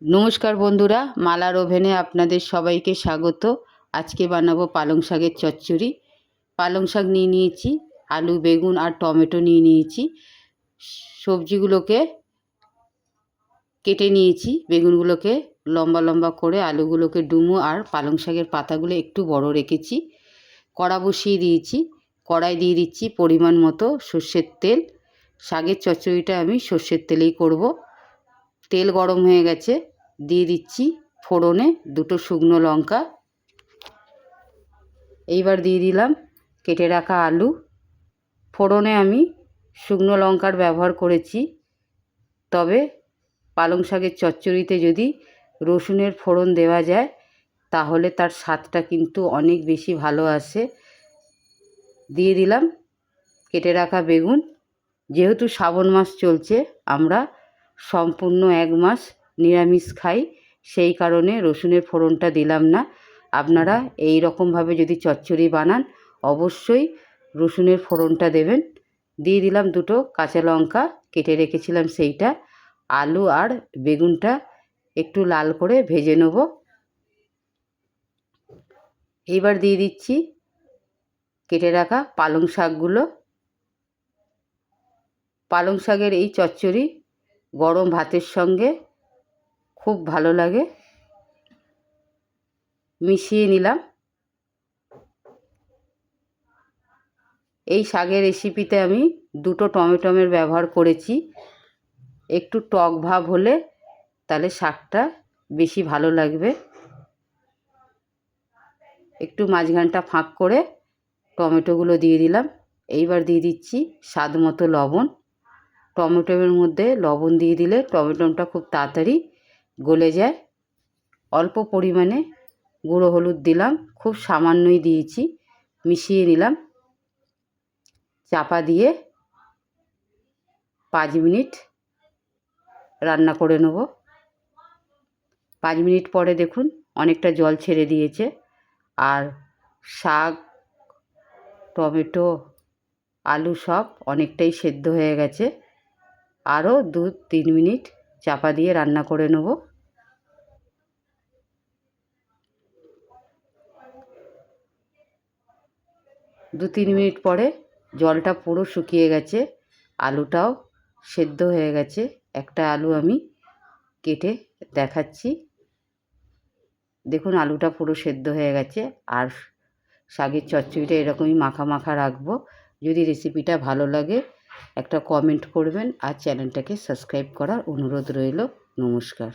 নমস্কার বন্ধুরা, মালার ওভেনে আপনাদের সবাইকে স্বাগত। আজকে বানাবো পালং শাকের চচ্চড়ি। পালং শাক নিয়ে নিয়েছি, আলু, বেগুন আর টমেটো নিয়ে নিয়েছি। সবজিগুলোকে কেটে নিয়েছি, বেগুনগুলোকে লম্বা লম্বা করে, আলুগুলোকে ডুমো আর পালং শাকের পাতাগুলো একটু বড় রেখেছি। কড়া বসিয়ে দিয়েছি, কড়াই দিয়ে দিচ্ছি পরিমাণ মতো সর্ষের তেল। শাকের চচ্চড়িটা আমি সর্ষের তেলেই করব। তেল গরম হয়ে গেছে, দিয়ে দিচ্ছি ফোড়নে দুটো শুকনো লঙ্কা। এইবার দিয়ে দিলাম কেটে রাখা আলু। ফোড়নে আমি শুকনো লঙ্কার ব্যবহার করেছি, তবে পালং শাকের চচ্চড়িতে যদি রসুনের ফোড়ন দেওয়া যায় তাহলে তার স্বাদটা কিন্তু অনেক বেশি ভালো আসে। দিয়ে দিলাম কেটে রাখা বেগুন। যেহেতু শ্রাবণ মাস চলছে, আমরা সম্পূর্ণ 1 মাস নিরামিষ খাই, সেই কারণে রসুনের ফোড়নটা দিলাম না। আপনারা এই রকমভাবে যদি চচ্চড়ি বানান অবশ্যই রসুনের ফোড়নটা দেবেন। দিয়ে দিলাম দুটো কাঁচা লঙ্কা কেটে রেখেছিলাম সেইটা। আলু আর বেগুনটা একটু লাল করে ভেজে নেব। এইবার দিয়ে দিচ্ছি কেটে রাখা পালং শাকগুলো। পালং শাকের এই চচ্চড়ি গরম ভাতের সঙ্গে খুব ভালো লাগে। মিশিয়ে নিলাম। এই শাকের রেসিপিতে আমি দুটো টমেটোমের ব্যবহার করেছি। একটু টক ভাব হলে তাহলে শাকটা বেশি ভালো লাগবে। একটু মাঝখানটা ফাঁক করে টমেটোগুলো দিয়ে দিলাম। এইবার দিয়ে দিচ্ছি স্বাদ মতো লবণ। টমেটোর মধ্যে লবণ দিয়ে দিলে টমেটোটা খুব তাড়াতাড়ি গলে যায়। অল্প পরিমাণে গুঁড়ো হলুদ দিলাম, খুব সামান্যই দিয়েছি। মিশিয়ে নিলাম। চাপা দিয়ে 5 মিনিট রান্না করে নেব। 5 মিনিট পরে দেখুন অনেকটা জল ছেড়ে দিয়েছে, আর শাক, টমেটো, আলু সব অনেকটাই সেদ্ধ হয়ে গেছে। আরও 2-3 মিনিট চাপা দিয়ে রান্না করে নেব। দু 3 মিনিট পরে জলটা পুরো শুকিয়ে গেছে, আলুটাও সেদ্ধ হয়ে গেছে। একটা আলু আমি কেটে দেখাচ্ছি। দেখুন আলুটা পুরো সেদ্ধ হয়ে গেছে। আর শাকের চচ্চড়িটা এরকমই মাখা মাখা রাখবো। যদি রেসিপিটা ভালো লাগে একটা কমেন্ট করবেন, আর চ্যানেলটাকে সাবস্ক্রাইব করার অনুরোধ রইল। নমস্কার।